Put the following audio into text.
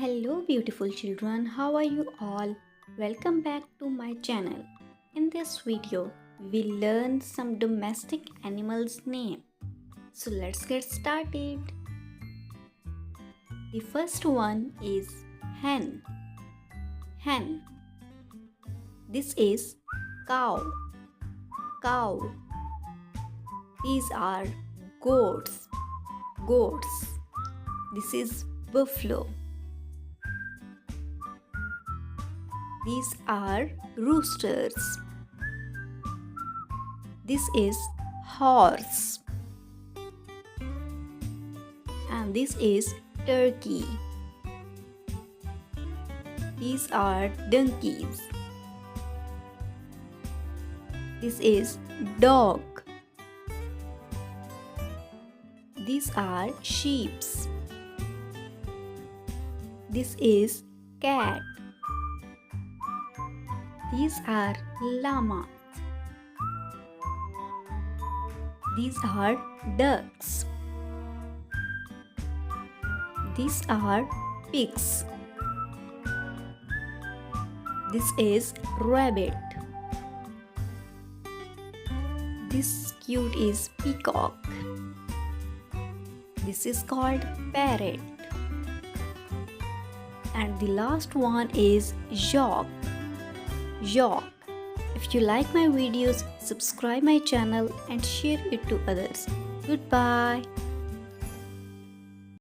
Hello beautiful children, how are you all? Welcome back to my channel. In this video, we learn some domestic animals name. So let's get started. The first one is hen. Hen. This is cow. Cow. These are goats. Goats. This is buffalo. These are roosters. This is horse. And this is turkey. These are donkeys. This is dog. These are sheep. This is cat. These are llama. These are ducks. These are pigs. This is rabbit. This cute is peacock. This is called parrot. And the last one is yak. Yak. If you like my videos, subscribe my channel and share it to others. Goodbye.